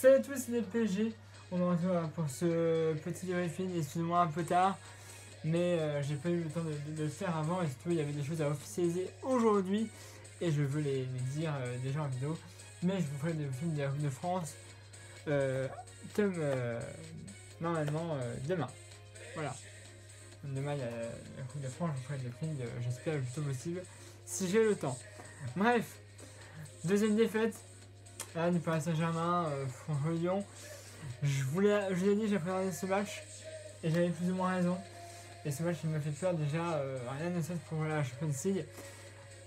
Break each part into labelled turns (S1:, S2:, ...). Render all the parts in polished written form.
S1: Salut à tous, c'est les PG. On se retrouve pour ce petit débriefing. Excusez-moi un peu tard, mais j'ai pas eu le temps de le faire avant. Et surtout, il y avait des choses à officialiser aujourd'hui et je veux les dire déjà en vidéo. Mais je vous ferai le film de la Coupe de France, comme normalement demain. Voilà. Demain, il y a la Coupe de France. Je vous ferai le film, j'espère le plus tôt possible, si j'ai le temps. Bref, deuxième défaite. Là, du Paris Saint-Germain contre Lyon. Je vous l'ai dit, j'ai préparé ce match et j'avais plus ou moins raison. Et ce match, il me fait peur déjà. Rien ne cesse pour la Champions League.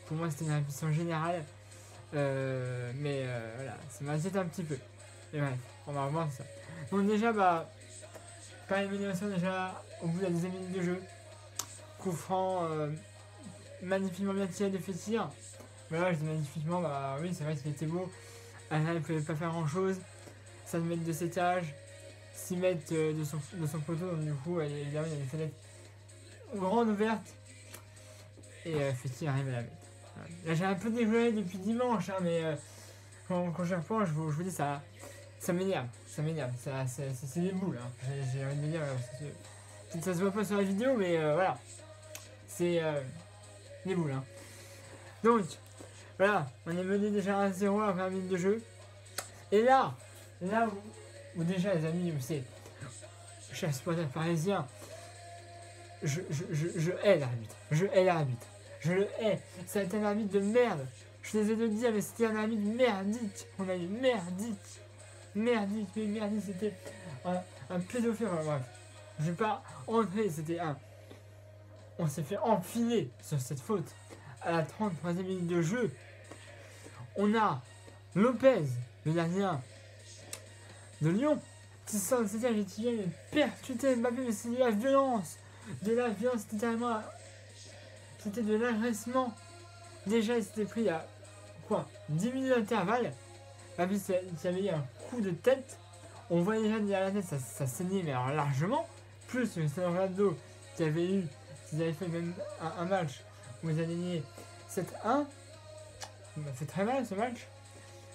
S1: Pour moi, c'était une répétition générale. Mais voilà, ça m'inquiète un petit peu. Et bref, on va revoir ça. Donc, déjà, par élimination, déjà au bout de la deuxième minute de jeu. Coup franc magnifiquement bien tiré de Fekir. Voilà, je dis magnifiquement, oui, c'est vrai qu'il était beau. Là, il ne pouvait pas faire grand chose. 5 mètres de cet âge, 6 mètres de son poteau, donc du coup, évidemment, il y a des fenêtres grandes ouvertes. Et Fekir arrive à la mettre. Voilà. Là, j'ai un peu déjoué depuis dimanche, hein, mais quand je reprends, je vous dis, ça m'énerve. Ça m'énerve. C'est des boules. Hein. J'ai envie de dire, ça se voit pas sur la vidéo, mais voilà. C'est des boules. Hein. Donc, voilà, on est mené déjà à 0 à 20 minutes de jeu. Et là où déjà les amis, vous savez, chers supporters parisiens, je hais l'arbitre. Je hais l'arbitre. Je le hais. Ça a été un arbitre de merde. Je suis désolé de le dire, mais c'était un arbitre merdique. On a eu merdique. Merdique, mais merdique, c'était un pédophile. Bref, je vais pas entrer, c'était un. On s'est fait enfiler sur cette faute à la 33e minute de jeu. On a Lopez, le gardien de Lyon, qui sort de cette âge et qui vient de percuter Mbappé, mais c'est de la violence. De la violence, c'était de l'agressement. Déjà, il s'était pris à 10 minutes d'intervalle. Mbappé qui avait eu un coup de tête. On voyait déjà derrière la tête, ça saignait, mais alors largement. Plus Cristiano Ronaldo qui avait fait même un match où ils avaient gagné 7-1. C'est très mal ce match.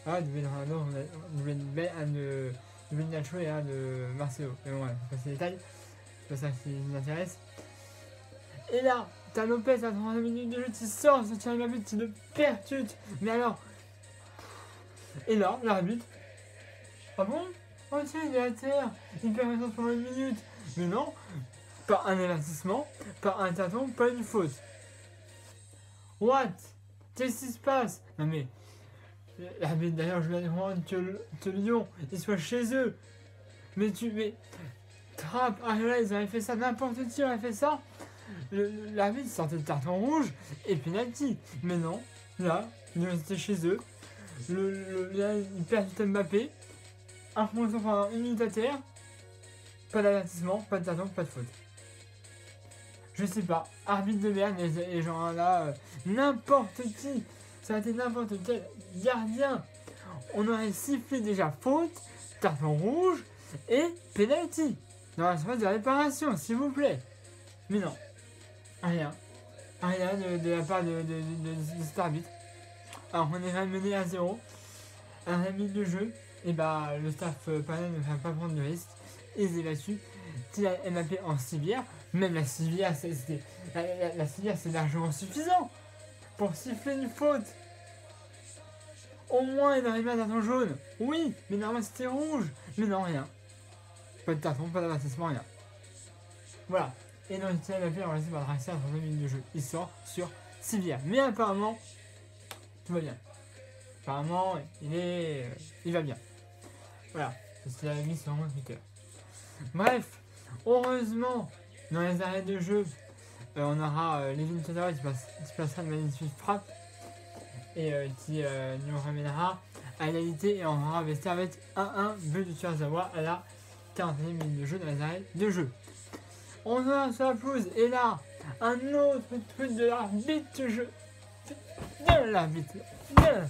S1: Ah, du Ronaldo, du Nacho et un de Marcelo. Mais bon, ouais, c'est pas ces détails. C'est pas ça qui nous intéresse. Et là, t'as Lopez à 30 minutes de jeu qui sort ce tir de but qui le percute. Mais alors. Et là, l'arbitre. Ah bon? Oh tiens, il est à terre. Il perd maintenant pendant une minute. Mais non, pas un avertissement, pas un tâton, pas une faute. What? Qu'est-ce qui se passe? Non mais. D'ailleurs, je viens de comprendre que Lyon, ils soient chez eux. Mais Trapp, Ariola, ils avaient fait ça, n'importe qui aurait fait ça. L'arbitre sortait de carton rouge et penalty. Mais non, là, ils étaient chez eux. Là, ils perdent Mbappé. Un point pendant une minute à terre. Pas d'avertissement, pas de carton, pas de faute. Je sais pas, arbitre de merde, les gens là, n'importe qui. Ça a été n'importe quel gardien. On aurait sifflé déjà faute, carton rouge et penalty. Dans la surface de réparation, s'il vous plaît. Mais non. Rien. Rien de la part de cet arbitre. Alors on est mené à 0. Un ami de jeu. Et le staff parisien ne va pas prendre de risque. Ils évacuent. Kylian Mbappé en civière. Même la civière, la civière c'est largement suffisant pour siffler une faute. Au moins il aurait mis un carton jaune. Oui, mais normalement c'était rouge. Mais non, rien. Pas de carton, pas d'avertissement, rien. Voilà. Et donc Kylian Mbappé est remplacé par Draxler à 30 minutes de jeu. Il sort sur civière. Mais apparemment, tout va bien. Apparemment, il va bien. Voilà. C'est ce qu'il avait mis sur mon Twitter. Bref, heureusement, dans les arrêts de jeu, on aura Levin Tadaro qui passera de magnifique frappe et qui nous ramènera à l'égalité et on aura Westerveld 1-1, but de Kurzawa à la 41e minute de jeu dans les arrêts de jeu. On va sur la pelouse et là, un autre truc de l'arbitre de l'arbitre.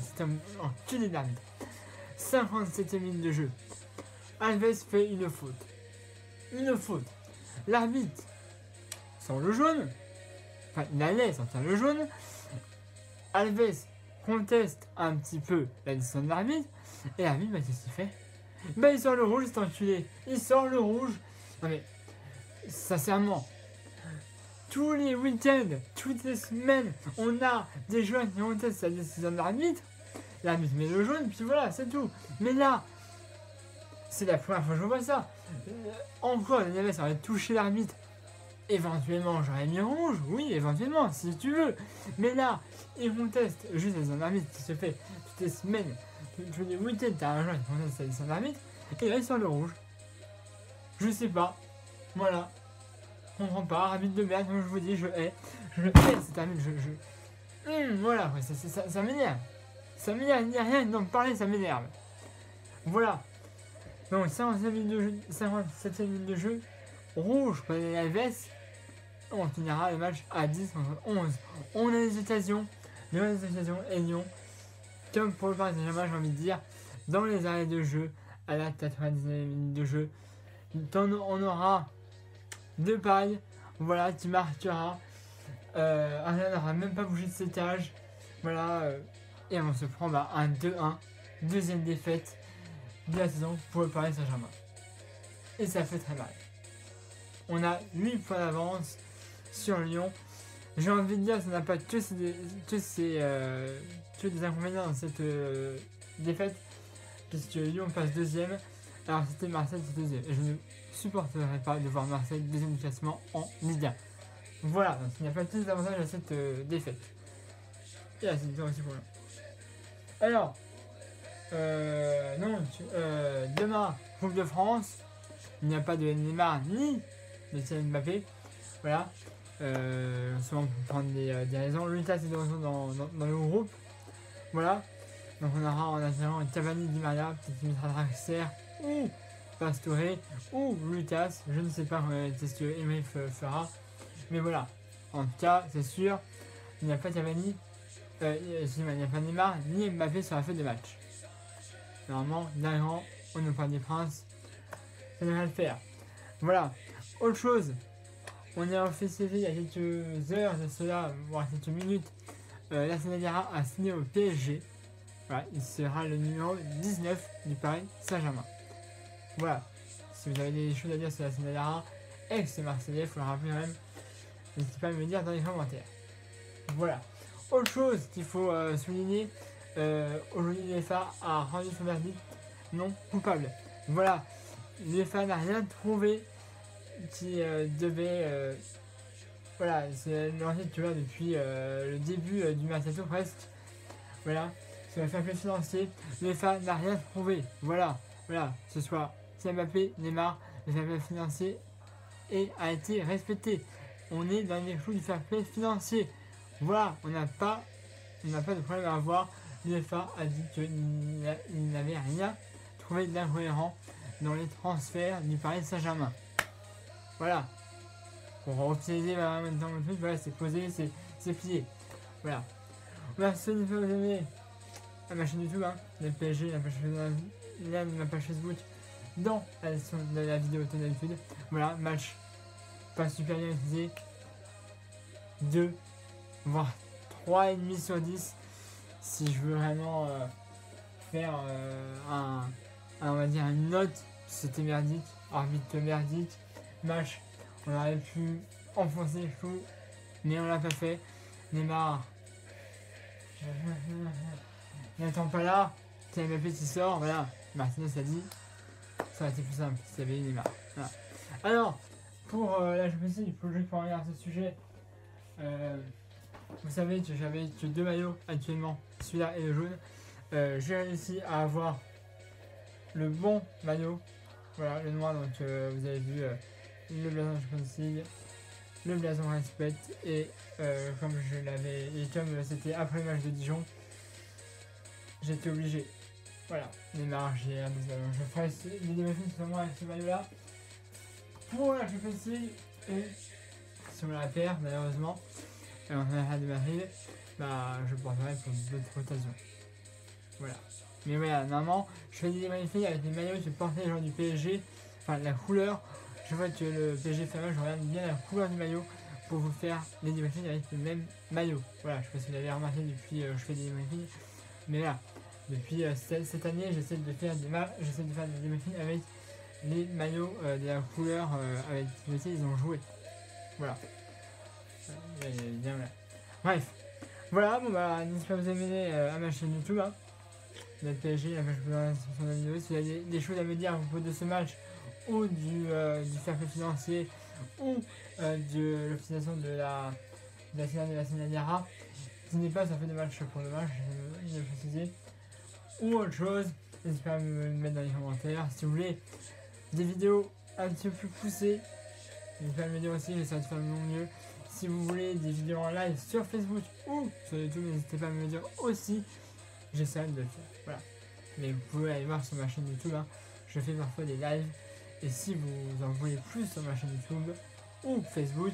S1: C'est un enculé d'arbitre. 57e minute de jeu. Alves fait une faute. Une faute. L'arbitre sort le jaune. Enfin, il allait sortir le jaune. Alves conteste un petit peu la décision de l'arbitre. Et l'arbitre, qu'est-ce qu'il fait? Bah il sort le rouge, cet enculé. Il sort le rouge. Non mais, sincèrement, tous les week-ends, toutes les semaines, on a des joueurs qui contestent la décision de l'arbitre. L'arbitre met le jaune, puis voilà, c'est tout. Mais là, c'est la première fois que je vois ça. Encore, les Neves aurait touché l'arbitre. Éventuellement, j'aurais mis rouge. Oui, éventuellement, si tu veux. Mais là, ils contestent juste la décision de l'arbitre qui se fait toutes les semaines. Tous les week-ends, t'as un joueur qui conteste la décision de l'arbitre. Et là, il sort le rouge. Je sais pas. Voilà. Je comprends pas. Arbitre de merde, comme je vous dis, je hais. Je hais cet arbitre. Voilà, ça m'énerve. Ça m'énerve, il n'y a rien d'en parler, ça m'énerve. Voilà. Donc, 57 minutes de jeu. Rouge pour les Alves. On finira le match à 10 contre 11. On a des occasions. Les occasions et Lyon. Comme pour le Paris Saint-Germain, j'ai envie de dire, dans les arrêts de jeu, à la 99 minutes de jeu, on aura deux pailles. Voilà, qui marquera. Alain n'aura même pas bougé de cet âge. Voilà. Et on se prend un 2-1. Deuxième défaite de la saison pour le Paris Saint-Germain. Et ça fait très mal. On a 8 points d'avance sur Lyon. J'ai envie de dire, ça n'a pas que des inconvénients dans cette défaite, puisque Lyon passe deuxième, alors c'était Marseille qui est deuxième. Et je ne supporterai pas de voir Marseille deuxième du classement en Ligue 1. Voilà, donc il n'y a pas tous les avantages à cette défaite. Et à cette victoire aussi pour Lyon. Alors, demain, Coupe de France, il n'y a pas de Neymar ni de Kylian Mbappé. Voilà. Souvent pour prendre des raisons. Lucas est de retour dans le groupe. Voilà. Donc on aura en attendant Cavani, Di Maria, peut-être qu'il mettra Draxler ou Pastore ou Lucas. Je ne sais pas qu'est-ce que Emery fera. Mais voilà. En tout cas, c'est sûr, il n'y a pas Cavani, il n'y a pas Neymar ni Mbappé sur la feuille de match. Normalement, d'un grand, on nous parle des princes. Ça devrait le faire. Voilà. Autre chose. On a officialisé il y a quelques heures de cela, voire quelques minutes, Lassana Diarra a signé au PSG. Voilà, il sera le numéro 19 du Paris Saint-Germain. Voilà, si vous avez des choses à dire sur Lassana Diarra, ex-Marseillais, il faut le rappeler quand même, n'hésitez pas à me le dire dans les commentaires. Voilà, autre chose qu'il faut souligner, aujourd'hui l'UEFA a rendu son verdict non coupable. Voilà, l'UEFA n'a rien trouvé qui devait voilà, c'est l'enquête que là depuis le début du mercato presque. Voilà, ça va faire plus financier. l'UEFA n'a rien trouvé. Voilà, que ce soit Mbappé, Neymar, le fair play financier et a été respecté. On est dans les clous du fair play financier. Voilà, on n'a pas de problème à avoir. L'UEFA a dit qu'il n'avait rien trouvé d'incohérent dans les transferts du Paris Saint-Germain. Voilà. Pour utiliser maintenant le truc, voilà, c'est posé, c'est plié. Voilà. Merci de vous aimer à ma chaîne YouTube, le PSG, ma page Facebook, dans la description de la vidéo comme d'habitude. Voilà, match pas super bien utilisé. 2, voire 3,5 sur 10. Si je veux vraiment faire on va dire une note, c'était merdique, arbitre merdique, match. On aurait pu enfoncer le clou, mais on l'a pas fait. Neymar n'attend pas là. C'est Mbappé qui sort, voilà. Martinez a dit. Ça aurait été plus simple s'il y avait eu Neymar. Voilà. Alors, pour la Champions League, il faut que je regarder à ce sujet. Vous savez que j'avais que 2 maillots actuellement, celui-là et le jaune. J'ai réussi à avoir le bon maillot. Voilà, le noir, donc vous avez vu. Le blason Champions League, le blason Respect et comme c'était après le match de Dijon, j'étais obligé. Voilà, Neymar, j'ai un des je ferai des débriefings sur moi avec ce maillot là pour la Champions League et si on la perd malheureusement et on a de Madrid, je porterai pour d'autres occasions. Voilà. Mais voilà, normalement je fais des débriefings avec les maillots que je portais genre du PSG, enfin la couleur. Je vois que le PSG fait mal, je regarde bien la couleur du maillot pour vous faire les débriefings avec le même maillot. Voilà, je sais pas si vous l'avez remarqué depuis je fais des débriefings. Mais là, Depuis cette année, j'essaie de faire des débriefings avec les maillots de la couleur avec lesquels ils ont joué. Voilà. Bien, voilà. Bref. Voilà, bon bah, n'hésitez pas à vous abonner à ma chaîne YouTube. Hein. Notre PSG, la page dans la description de la vidéo. Si vous avez des choses à me dire à propos de ce match, ou du fair play financier, ou de l'optimisation de la finale de la Sénaliara, n'hésitez pas, ça fait des matchs pour le match, je vais le préciser. Ou autre chose, n'hésitez pas à me le mettre dans les commentaires. Si vous voulez des vidéos un petit peu plus poussées, n'hésitez pas à me le dire aussi, j'essaie de faire de mon mieux. Si vous voulez des vidéos en live sur Facebook ou sur YouTube, n'hésitez pas à me le dire aussi, j'essaie de le faire. Voilà. Mais vous pouvez aller voir sur ma chaîne YouTube, hein. Je fais parfois des lives. Et si vous en voulez plus sur ma chaîne YouTube ou Facebook,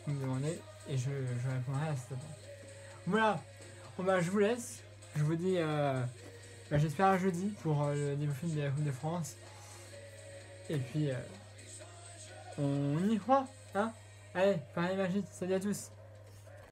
S1: vous me demandez et je répondrai à cette demande. Voilà, bon bah, je vous laisse. Je vous dis, j'espère à jeudi pour le débriefing de la Coupe de France. Et puis, on y croit, hein. Allez, pareil magique, salut à tous.